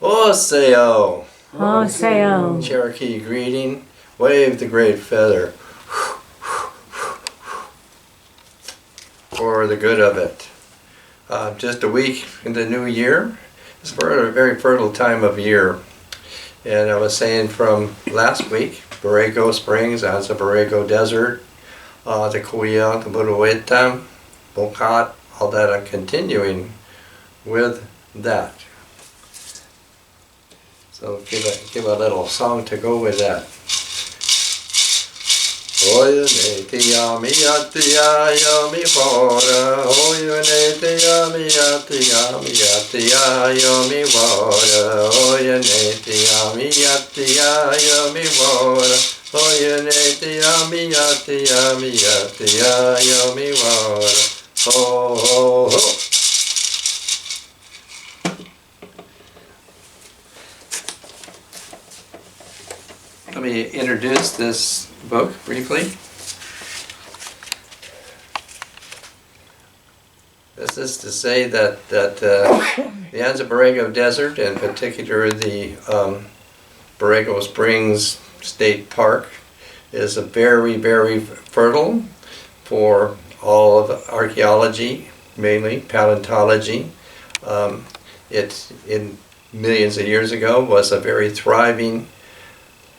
Oseo. Oseo. Cherokee greeting. Wave the great feather. For the good of it. Just a week in the new year. It's a very fertile time of year. And I was saying from last week, Borrego Springs, that's the Borrego Desert, the Coyote, the Mukat, Mukat, all that. I'm continuing with that. So give a little song to go with that. Oye ne te yami atia yami wara. Oye ne te yami atia yami wara. Oye ne te yami atia yami wara. Oye ne te yami atia yami wara. Ho ho ho. Let me introduce this book briefly. This is to say that the Anza Borrego Desert, in particular the Borrego Springs State Park, is a very, very fertile for all of archaeology, mainly paleontology. It, in millions of years ago, was a very thriving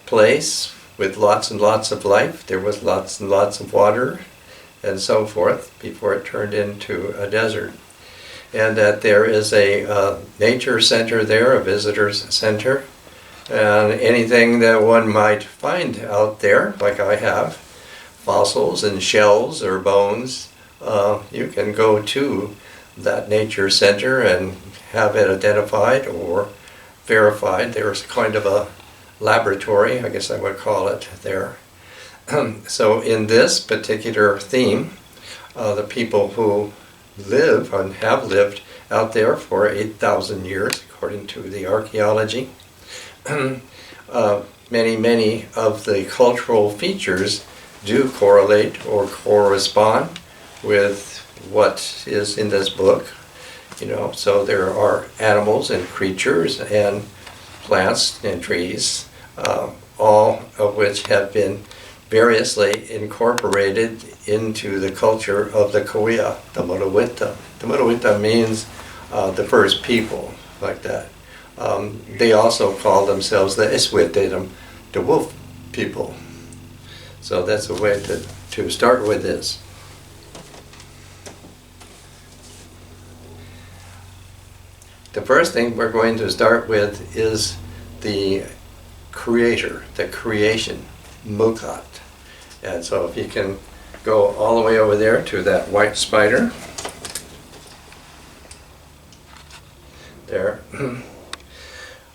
place with lots and lots of life. There was lots and lots of water and so forth before it turned into a desert. And that there is a nature center there, a visitors center, and anything that one might find out there, like I have, fossils and shells or bones, you can go to that nature center and have it identified or verified. There's kind of a laboratory, I guess I would call it, there. So in this particular theme, the people who live and have lived out there for 8,000 years, according to the archaeology, many of the cultural features do correlate or correspond with what is in this book. You know, so there are animals and creatures and plants and trees, all of which have been variously incorporated into the culture of the Coyote, the Mukat. The Mukat means the first people, like that. They also call themselves the Iswitidim, the wolf people. So that's a way to start with this. The first thing we're going to start with is the creator, the creation, Mukat. And so if you can go all the way over there to that white spider. There.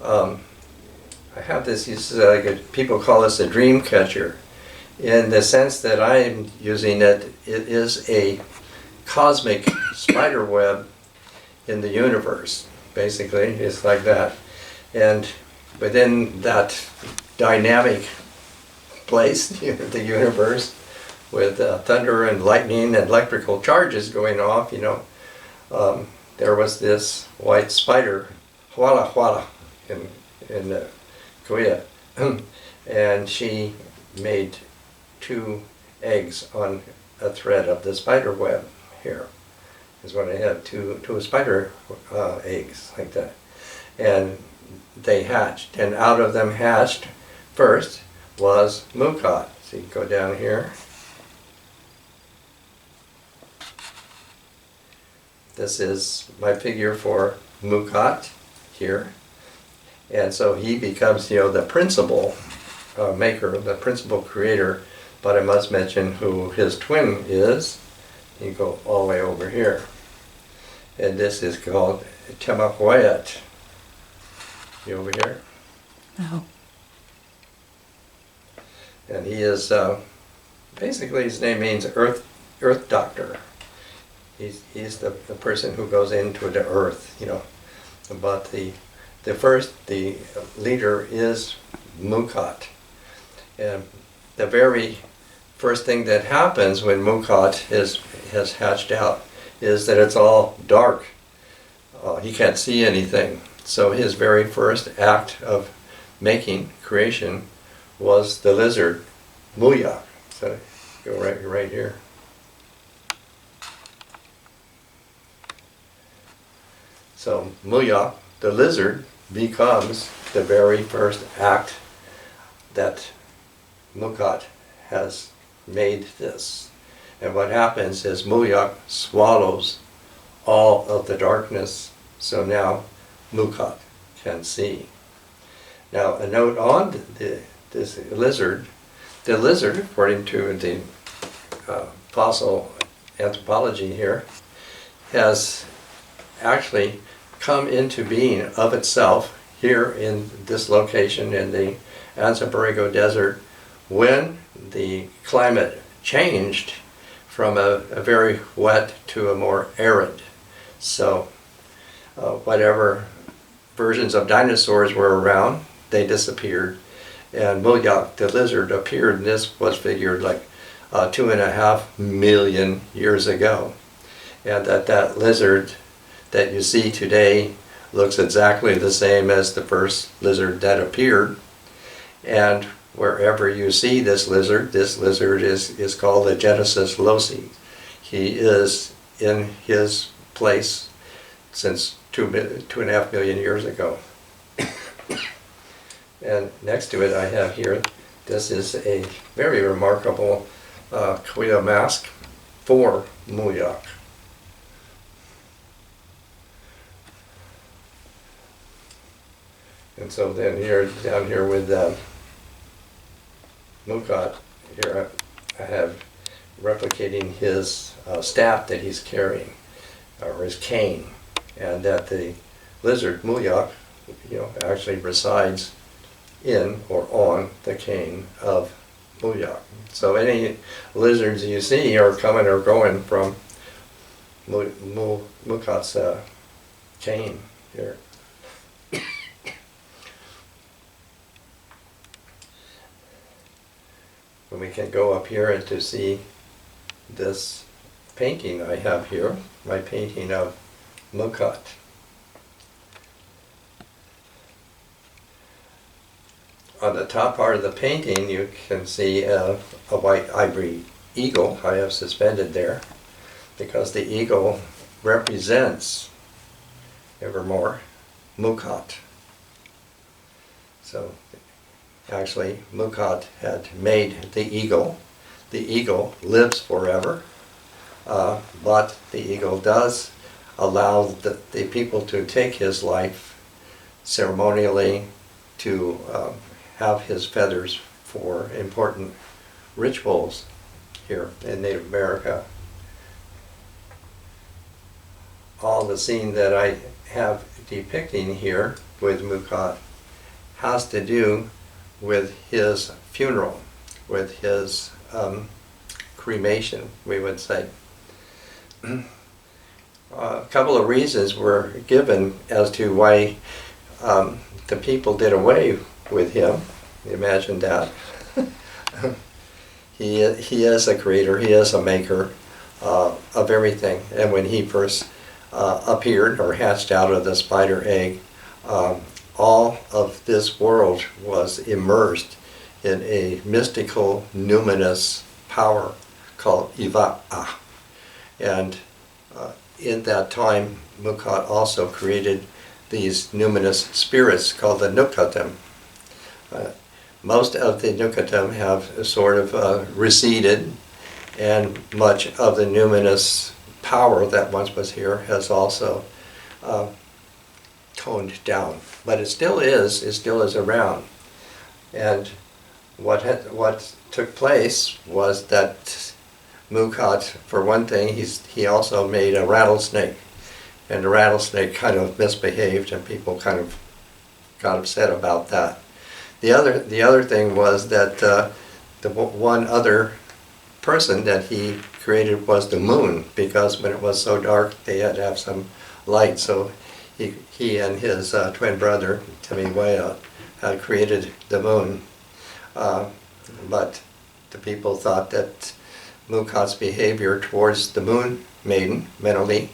I have this, people call this a dream catcher. In the sense that I'm using it, it is a cosmic spider web in the universe. Basically, it's like that. And within that dynamic place, the universe, with thunder and lightning and electrical charges going off, there was this white spider, Huala, in Korea, and she made 2 eggs on a thread of the spider web here. Is what I have, two spider eggs like that, and they hatched, and out of them hatched first was Mukat. So you go down here. This is my figure for Mukat here, and so he becomes, the principal maker, the principal creator. But I must mention who his twin is. You go all the way over here. And this is called Coyote. You over here? No. And he is, basically his name means earth doctor. He's the person who goes into the earth, But the leader is Mukat. And the very first thing that happens when Mukat has hatched out is that it's all dark. He can't see anything. So his very first act of making, creation, was the lizard, Muyak. So go right here. So Muyak, the lizard, becomes the very first act that Mukat has made this. And what happens is Muyak swallows all of the darkness, so now Mukat can see. Now a note on this lizard, the lizard, according to the fossil anthropology here, has actually come into being of itself here in this location in the Anza Borrego Desert when the climate changed from a very wet to a more arid. So whatever versions of dinosaurs were around, they disappeared, and Muyak the lizard appeared, and this was figured like 2.5 million years ago. And that lizard that you see today looks exactly the same as the first lizard that appeared. And wherever you see this lizard is called the Genesis loci. He is in his place since 2.5 million years ago. And next to it I have here, this is a very remarkable Coyote mask for Muyak. And so then here, down here with Mukat, here I have replicating his staff that he's carrying, or his cane, and that the lizard Muyak, actually resides in or on the cane of Muyak. So any lizards you see are coming or going from Mukat's cane here. And we can go up here and to see this painting I have here, my painting of Mukat. On the top part of the painting you can see a white ivory eagle I have suspended there, because the eagle represents evermore Mukat. So actually Mukat had made the eagle. The eagle lives forever, but the eagle does allow the people to take his life ceremonially, to have his feathers for important rituals here in Native America. All the scene that I have depicting here with Mukat has to do with his funeral, with his cremation, we would say. A couple of reasons were given as to why the people did away with him. Imagine that. He is a creator, he is a maker of everything. And when he first appeared or hatched out of the spider egg, all of this world was immersed in a mystical, numinous power called Iva'a. And in that time, Mukat also created these numinous spirits called the Nukatim. Most of the Nukatim have sort of receded, and much of the numinous power that once was here has also toned down. But it still is around. And what took place was that Mukat, for one thing, he also made a rattlesnake. And the rattlesnake kind of misbehaved, and people kind of got upset about that. The other thing was that the one other person that he created was the moon, because when it was so dark they had to have some light. So he and his twin brother Timiwea had created the moon, but the people thought that Mukat's behavior towards the moon maiden, Meneli,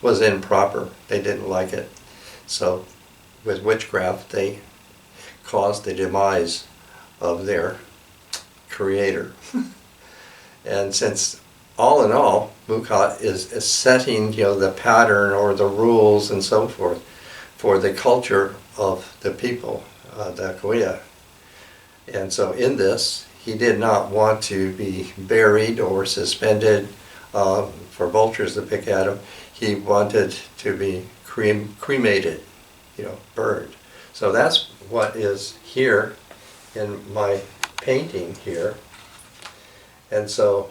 was improper. They didn't like it. So with witchcraft, they caused the demise of their creator. And since all in all, Mukat is setting, the pattern or the rules and so forth for the culture of the people, the Korea. And so in this, he did not want to be buried or suspended for vultures to pick at him. He wanted to be cremated, burned. So that's what is here in my painting here. And so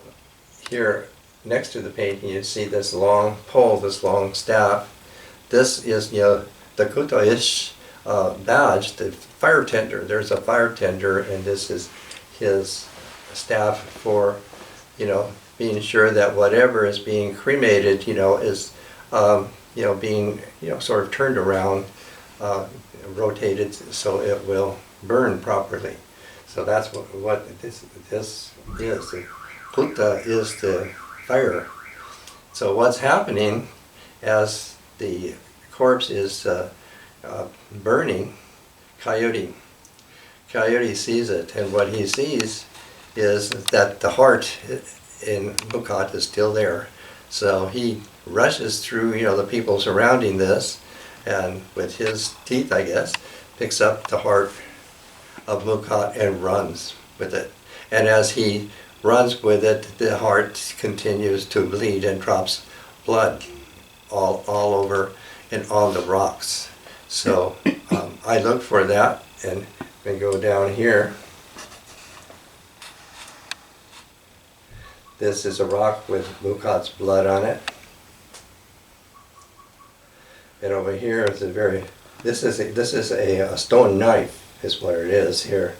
here next to the painting you see this long pole, this long staff. This is, the Kutoish badge, the fire tender. There's a fire tender, and this is his staff for, being sure that whatever is being cremated, is, being, sort of turned around, rotated so it will burn properly. So that's what this is. The Kuta is the fire. So what's happening as the corpse is burning, Coyote sees it, and what he sees is that the heart in Mukat is still there. So he rushes through, the people surrounding this, and with his teeth, I guess, picks up the heart of Mukat and runs with it. And as he runs with it, the heart continues to bleed and drops blood all over and on the rocks. So I look for that, and we go down here. This is a rock with Mukat's blood on it. And over here is this is a stone knife is what it is here.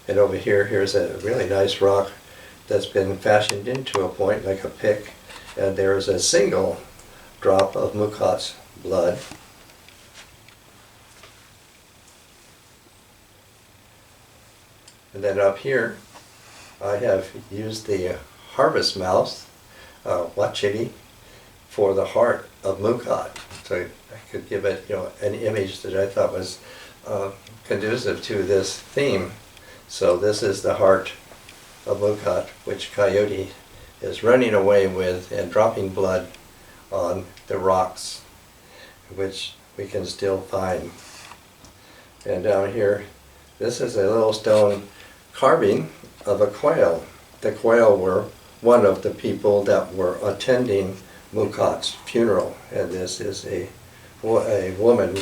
And over here's a really nice rock that's been fashioned into a point like a pick. And there's a single drop of Mukat's blood. And then up here, I have used the harvest mouse, wachiri, for the heart of Mukat. So I could give it, an image that I thought was conducive to this theme. So this is the heart of Mukat, which Coyote is running away with and dropping blood on the rocks, which we can still find. And down here, this is a little stone carving of a quail. The quail were one of the people that were attending Mukat's funeral, and this is a woman,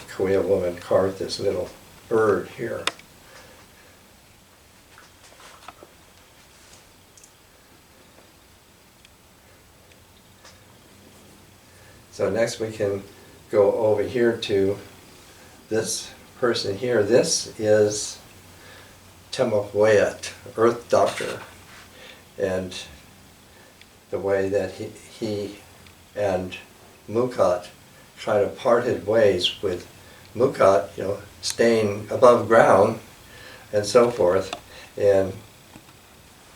Korea woman, carved this little bird here. So next we can go over here to this person here. This is Temahwayat, Earth Doctor, and the way that he and Mukat kind of parted ways, with Mukat, staying above ground and so forth, and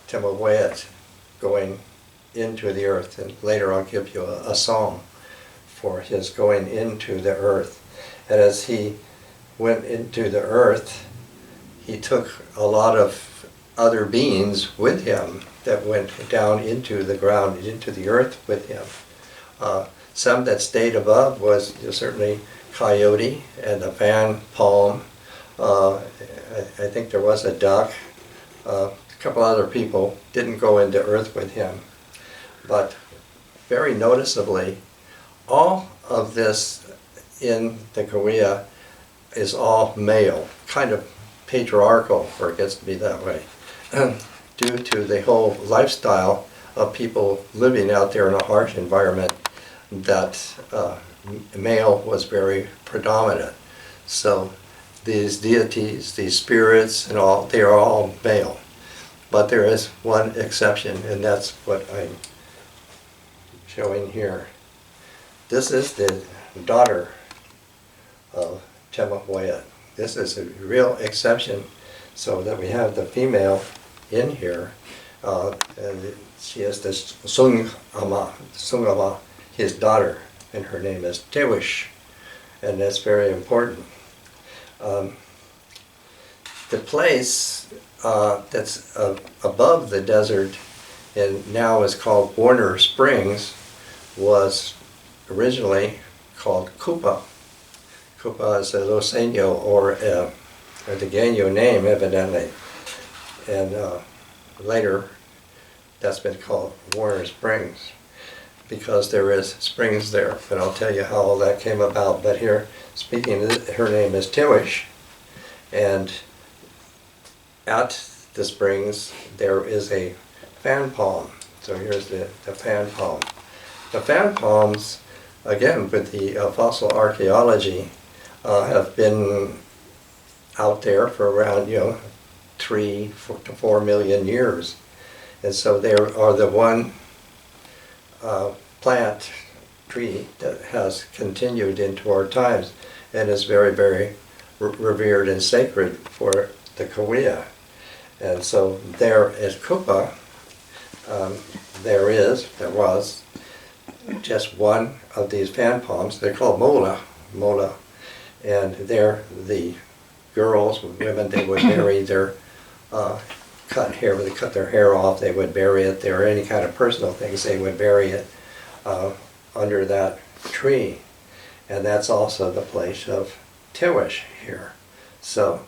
Temahwayat going into the earth. And later I'll give you a song for his going into the earth. And as he went into the earth, he took a lot of other beings with him that went down into the ground, into the earth with him. Some that stayed above was certainly Coyote and the fan palm. I think there was a duck. A couple other people didn't go into earth with him. But very noticeably, all of this in the Korea is all male, kind of patriarchal, or it gets to be that way, due to the whole lifestyle of people living out there in a harsh environment, that male was very predominant. So these deities, these spirits and all, they are all male. But there is one exception, and that's what I'm showing here. This is the daughter of Temahwayat. This is a real exception, so that we have the female in here. And she is the Sungama, his daughter, and her name is Tewish. and that's very important. The place that's above the desert and now is called Warner Springs was originally called Cupa. Cupa is a Luiseño or a Degano name, evidently. And later, that's been called Warner Springs because there is springs there. But I'll tell you how all that came about. But here, speaking of it, her name is Tiwish. And at the springs, there is a fan palm. So here's the fan palm. The fan palms, again, with the fossil archaeology, have been out there for around, 3 to 4 million years. And so they are the one plant tree that has continued into our times and is very, very revered and sacred for the Kauai. And so there at Kupa, there was just one of these fan palms. They're called mola, and there the girls, women, they would bury their cut hair. When they cut their hair off, they would bury it there. Any kind of personal things, they would bury it under that tree, and that's also the place of Tiwish here. So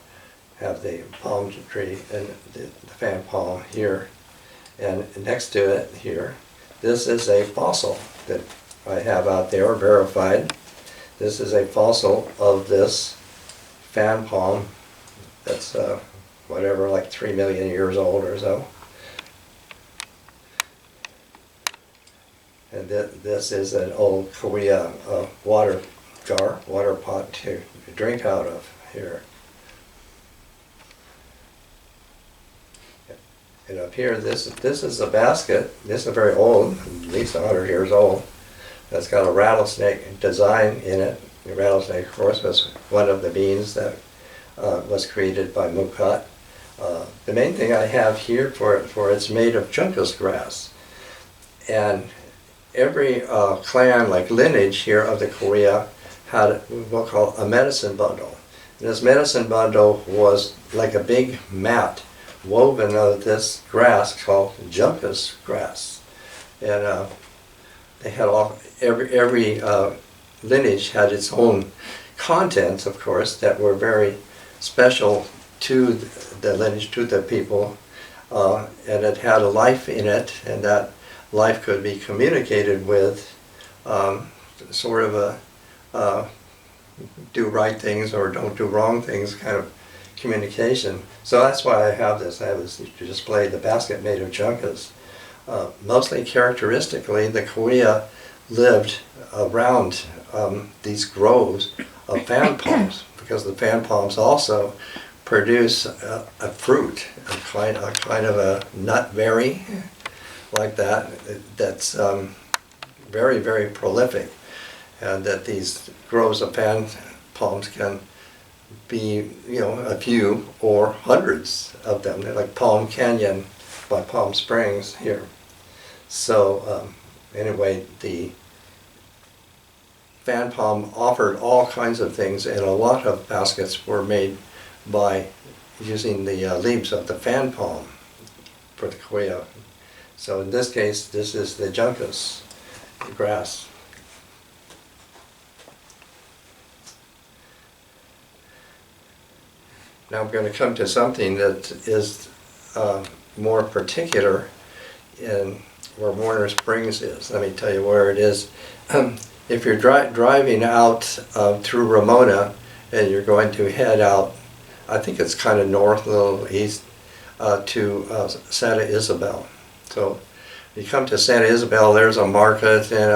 have the palm tree and the fan palm here, and next to it here, this is a fossil that I have out there verified. This is a fossil of this fan palm that's whatever, like 3 million years old or so. And this is an old Kauai water pot to drink out of here. And up here, this is a basket. This is very old, at least 100 years old. That's got a rattlesnake design in it. The rattlesnake, of course, was one of the beans that was created by Mukat. The main thing I have here for it's made of juncus grass. And every clan, like lineage here of the Kauai, had what we'll call a medicine bundle. And this medicine bundle was like a big mat woven of this grass called juncus grass. And they had every lineage had its own contents, of course, that were very special to the lineage, to the people, and it had a life in it, and that life could be communicated with sort of a do right things or don't do wrong things kind of communication. So that's why I have this. I have this to display the basket made of juncus. Mostly characteristically, the Kauai lived around these groves of fan palms, because the fan palms also produce a fruit, a kind of a nut berry like that, that's very, very prolific, and that these groves of fan palms can be, a few or hundreds of them. They're like Palm Canyon by Palm Springs here. So anyway, the fan palm offered all kinds of things, and a lot of baskets were made by using the leaves of the fan palm for the Kauai. So in this case, this is the juncus grass. Now I'm going to come to something that is more particular in where Warner Springs is. Let me tell you where it is. If you're driving out through Ramona and you're going to head out, I think it's kind of north, a little east, to Santa Isabel. So you come to Santa Isabel, there's a market and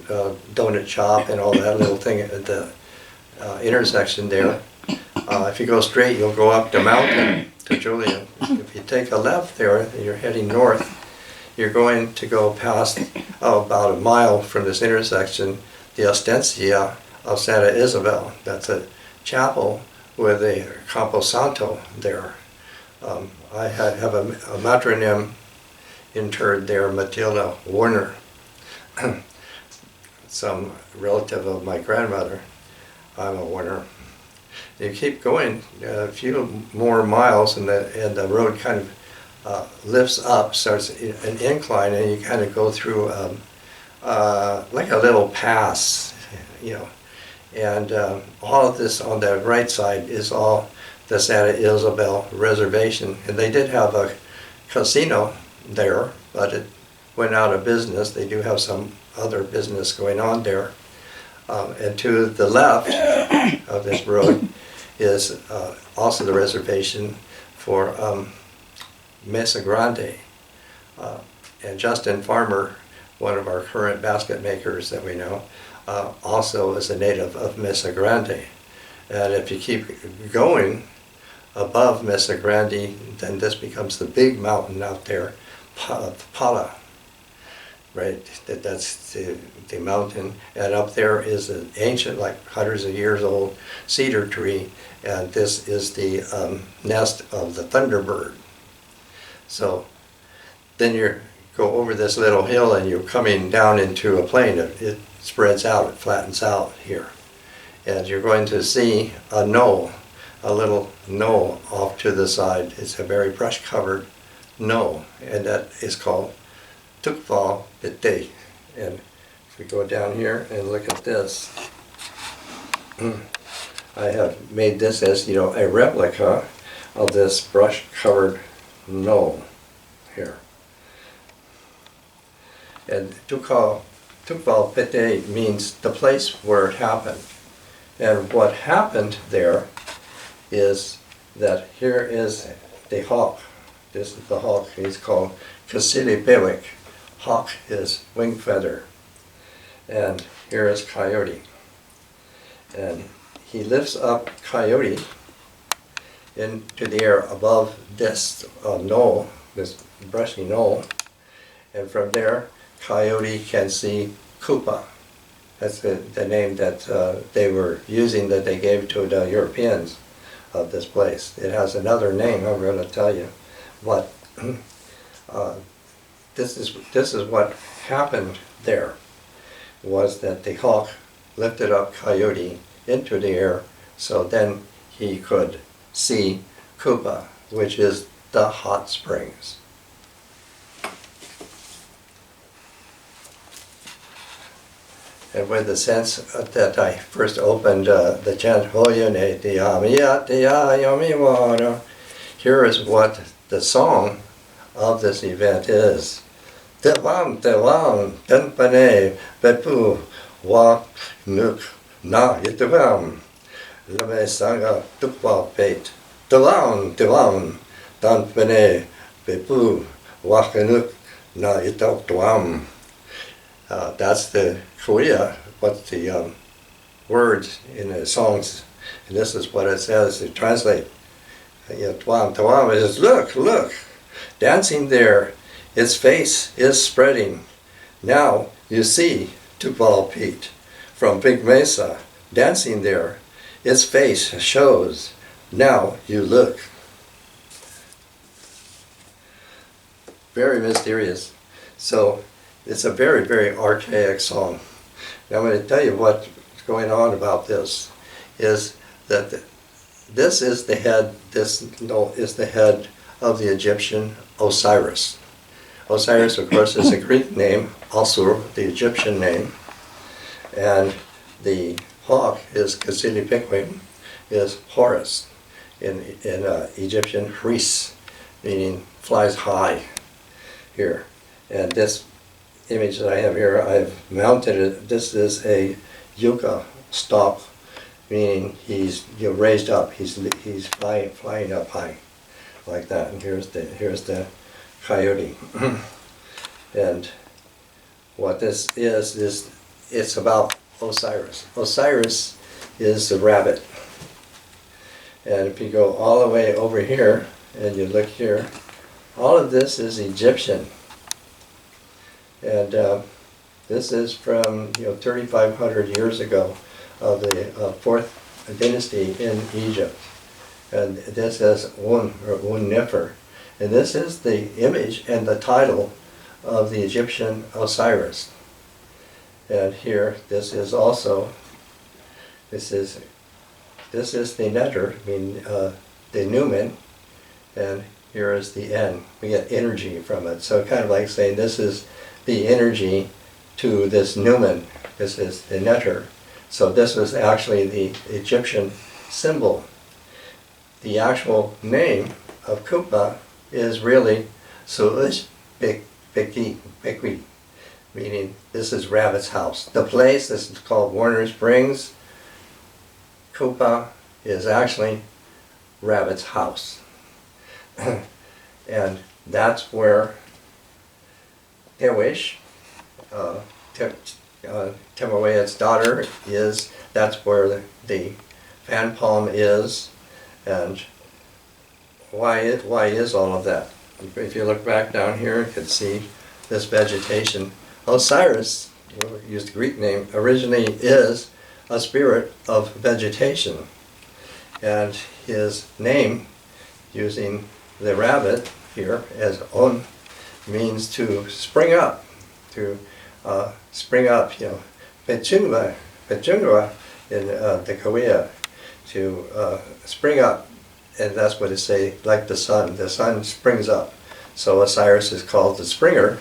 a donut shop and all that little thing at the intersection there. If you go straight, you'll go up the mountain to Julian. If you take a left there and you're heading north, you're going to go past about a mile from this intersection, the Ostencia of Santa Isabel. That's a chapel with a Camposanto there. I have a matronym interred there, Matilda Warner, some relative of my grandmother. I'm a winner. You keep going a few more miles, and the road kind of lifts up, starts an incline, and you kind of go through like a little pass, you know. And all of this on the right side is all the Santa Isabel Reservation. And they did have a casino there, but it went out of business. They do have some other business going on there. And to the left of this road is also the reservation for Mesa Grande. And Justin Farmer, one of our current basket makers that we know, also is a native of Mesa Grande. And if you keep going above Mesa Grande, then this becomes the big mountain out there, Pala. Right, that's the mountain, and up there is an ancient, like hundreds of years old, cedar tree, and this is the nest of the thunderbird. So then you go over this little hill and you're coming down into a plain. It spreads out, it flattens out here, and you're going to see a knoll, a little knoll off to the side. It's a very brush-covered knoll, and that is called Tukval Pite. And if we go down here and look at this, I have made this as, you know, a replica of this brush-covered knoll here. And Tukval Pite means the place where it happened. And what happened there is that here is the hawk. This is the hawk. He's called Kasili Bewik. Hawk is wing feather. And here is Coyote. And he lifts up Coyote into the air above this knoll, this brushy knoll. And from there, Coyote can see Kupa. That's the name that they were using, that they gave to the Europeans of this place. It has another name, I'm going to tell you. But this is what happened there, was that the hawk lifted up Coyote into the air, so then he could see Kupa, which is the hot springs. And with the sense that I first opened the chant, Hoyone Tiyamiya Tiya Yomi Wara, here is what the song of this event is. Tewan Tewan Tenpane Bepu Wa Nuk Na Yitawam Lame Sanga Tukwa Pate Tewan Tewan Tenpane Bepu Wa Nuk Na Yitawam. That's the Korea, what the words in the songs, and this is what it says to translate. Twam Twam is look, look, dancing there, its face is spreading. Now you see Tupal Pete from Big Mesa, dancing there, its face shows. Now you look. Very mysterious. So it's a very, very archaic song. Now I'm going to tell you what's going on about this, is that this is the head, is the head of the Egyptian Osiris. Osiris, of course, is a Greek name, Asur, the Egyptian name, and the hawk is Kasili Pikwim, is Horus, in Egyptian Hris, meaning flies high here. And this image that I have here, I've mounted it. This is a yucca stalk, meaning he's raised up. He's flying up high, like that. And here's the coyote. And what this is it's about Osiris. Osiris is the rabbit. And if you go all the way over here and you look here, all of this is Egyptian. And this is from 3,500 years ago, of the fourth dynasty in Egypt. And this is Un Nefer. And this is the image and the title of the Egyptian Osiris. And here, this is also This is the netter, I mean the numen, and here is the N. We get energy from it. So kind of like saying this is the energy to this numen. This is the netter. So this was actually the Egyptian symbol. The actual name of Kupa is really Su'ush Bikwi, meaning this is Rabbit's house. The place, this is called Warner Springs. Kupa is actually Rabbit's house. And that's where Tewish, Temaweat's daughter, is. That's where the fan palm is. And why is all of that? If you look back down here, you can see this vegetation. Osiris, use the Greek name, originally is a spirit of vegetation. And his name, using the rabbit here as on, means to spring up, Pechunga in the Korea, to spring up, and that's what it say, like the sun springs up. So Osiris is called the springer,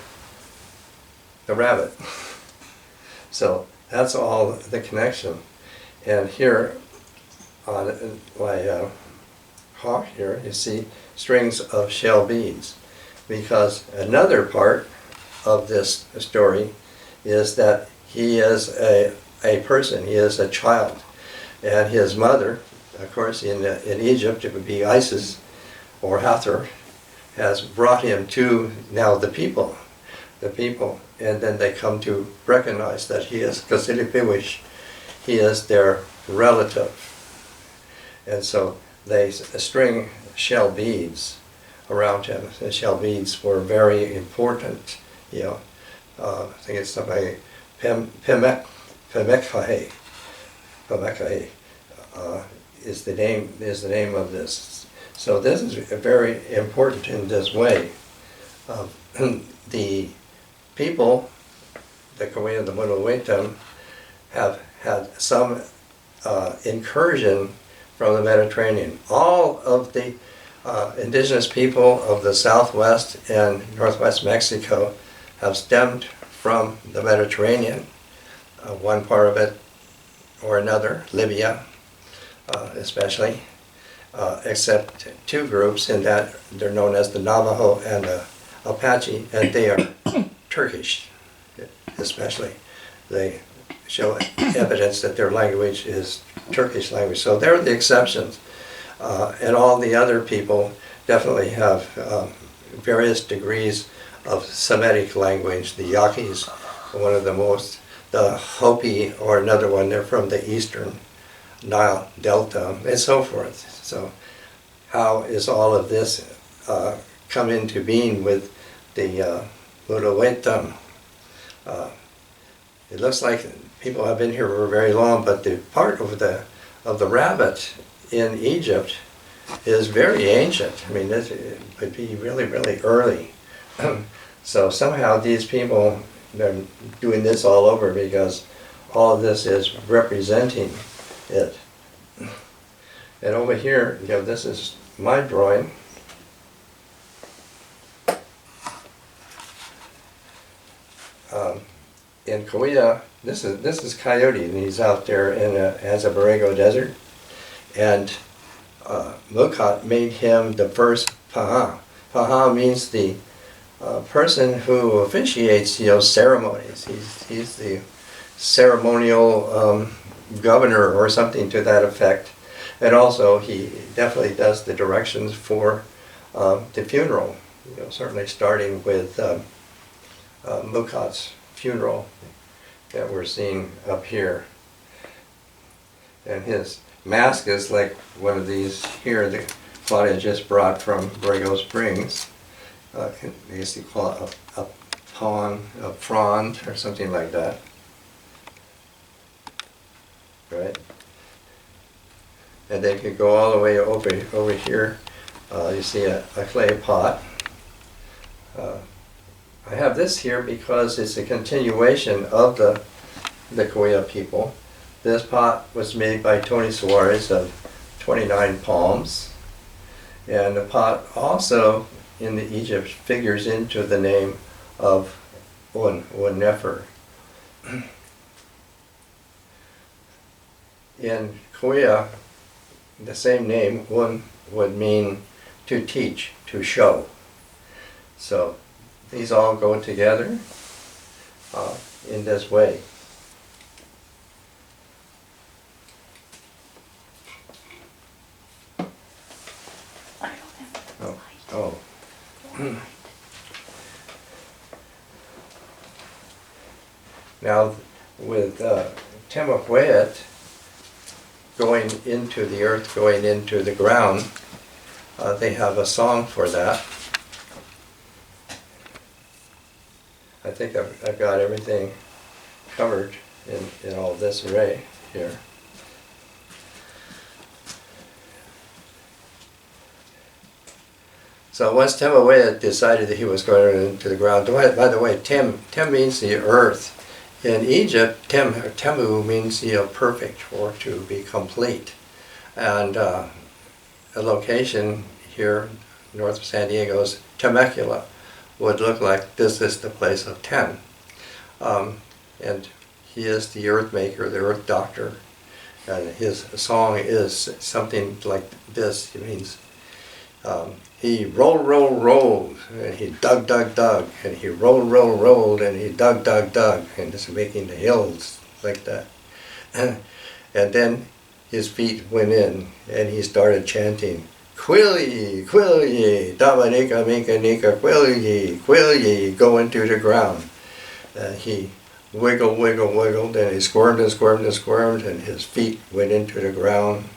the rabbit. So that's all the connection. And here on my hawk here, you see strings of shell beads, because another part of this story is that he is a person, he is a child, and his mother, of course in Egypt it would be Isis or Hathor, has brought him to now the people, and then they come to recognize that he is Kasilipiwish, he is their relative, and so they string shell beads around him. The shell beads were very important, you know. I think it's something like Pemekhahe is the name of this. So this is very important in this way. The people, the Korean, the Munuwetam, have had some incursion from the Mediterranean. All of the indigenous people of the southwest and northwest Mexico have stemmed from the Mediterranean, one part of it or another, Libya especially, except two groups in that they're known as the Navajo and the Apache, and they are Turkish especially. They show evidence that their language is Turkish language. So they're the exceptions. And all the other people definitely have various degrees of Semitic language. The Yaquis, one of the most, the Hopi, or another one, they're from the eastern Nile Delta, and so forth. So how is all of this come into being with the Muruwetam? It looks like people have been here for very long, but the part of the rabbit in Egypt is very ancient. I mean, it would be really, really early. So somehow these people, they're doing this all over because all of this is representing it. And over here, you know, this is my drawing. In Korea, this is Coyote, and he's out there in the Borrego Desert. And Mukat made him the first Paha. Paha means the person who officiates, you know, ceremonies. He's the ceremonial governor or something to that effect. And also he definitely does the directions for the funeral. You know, certainly starting with Mukat's funeral that we're seeing up here. And his mask is like one of these here that Claudia just brought from Borrego Springs. I guess you call it a pawn, a frond, or something like that. Right? And they could go all the way over here. You see a clay pot. I have this here because it's a continuation of the Korea people. This pot was made by Tony Suarez of 29 Palms. And the pot also in the Egypt figures into the name of Un Nefer. In Korea, the same name, Un, would mean to teach, to show. So these all go together in this way. Oh. Now, with Temuquet going into the earth, going into the ground, they have a song for that. I think I've got everything covered in all this array here. So once Temuquet decided that he was going into the ground, by the way, Tem means the earth. In Egypt, Temu means perfect or to be complete. And a location here north of San Diego's Temecula would look like this is the place of Tem. And he is the earth maker, the earth doctor. And his song is something like this. It means he rolled, and he dug, and he rolled, and he dug, and just making the hills like that. And then his feet went in, and he started chanting, Quilly, Dominica, Minka, Nika, Quilly, go into the ground. And he wiggled, and he squirmed, and his feet went into the ground.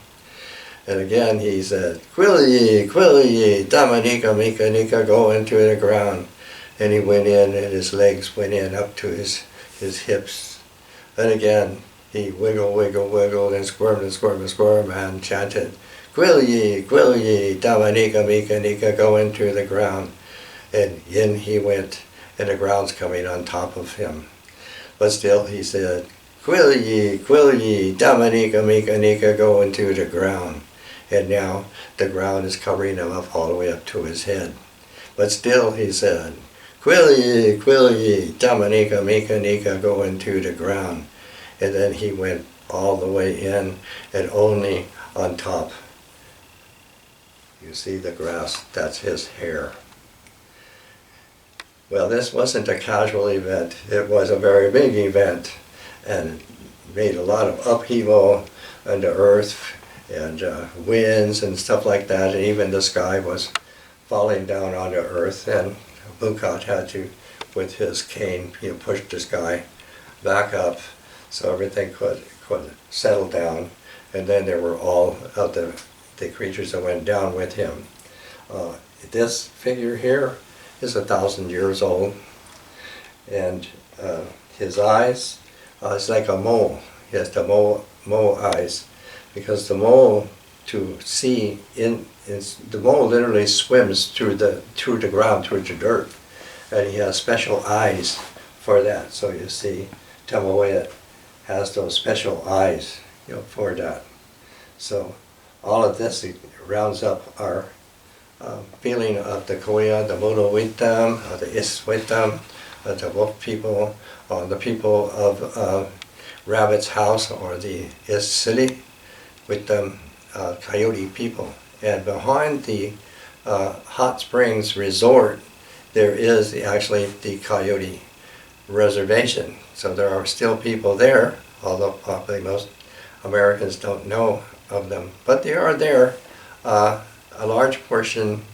And again he said, Quilly, Dominica, Minka, Nika, go into the ground. And he went in, and his legs went in up to his hips. And again he wiggled, and squirmed, and chanted, Quilly, Dominica, Minka, Nika, go into the ground. And in he went, and the ground's coming on top of him. But still he said, Quilly, Dominica, Minka, Nika, go into the ground. And now the ground is covering him up all the way up to his head. But still he said, Quilly, Dominica, Minka, Nika, go into the ground. And then he went all the way in, and only on top, you see the grass, that's his hair. Well, this wasn't a casual event. It was a very big event, and made a lot of upheaval on the earth, and winds and stuff like that, and even the sky was falling down on the earth, and Mukat had to, with his cane, push the sky back up so everything could settle down. And then there were all of the creatures that went down with him. This figure here is 1,000 years old, and his eyes, it's like a mole. He has the mole eyes, because the mole, to see the mole literally swims through the ground, through the dirt, and he has special eyes for that. So you see, Temuquet has those special eyes, for that. So all of this rounds up our feeling of the Koya, the Muno Witam, the Iswitam, the wolf people, the people of Rabbit's house, or the Isili, with the Coyote people. And behind the Hot Springs Resort, there is actually the Coyote Reservation. So there are still people there, although probably most Americans don't know of them. But they are there. A large portion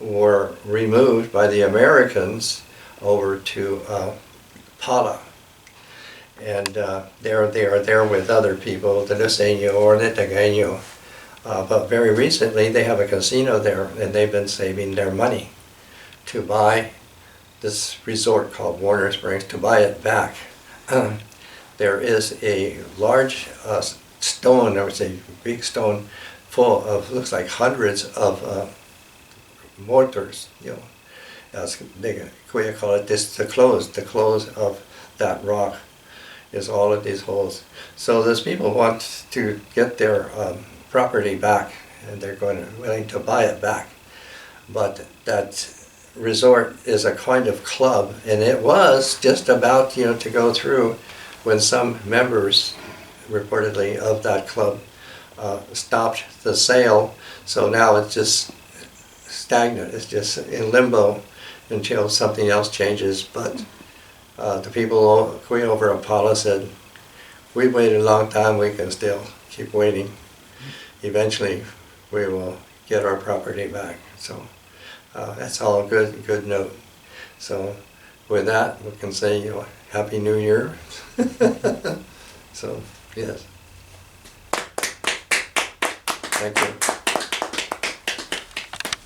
were removed by the Americans over to Pala. And they are there with other people, the Luceño or the Tagaño. But very recently they have a casino there, and they've been saving their money to buy this resort called Warner Springs, to buy it back. There is a large stone, I would say big stone, full of, looks like hundreds of mortars, as they call it, this, the clothes of that rock. is all of these holes. So those people want to get their property back, and they're willing to buy it back. But that resort is a kind of club, and it was just about to go through when some members reportedly of that club stopped the sale. So now it's just stagnant. It's just in limbo until something else changes. But the people way over in Paula said, we waited a long time, we can still keep waiting. Eventually we will get our property back. So that's all a good note. So with that, we can say, Happy New Year. So, yes. Thank you.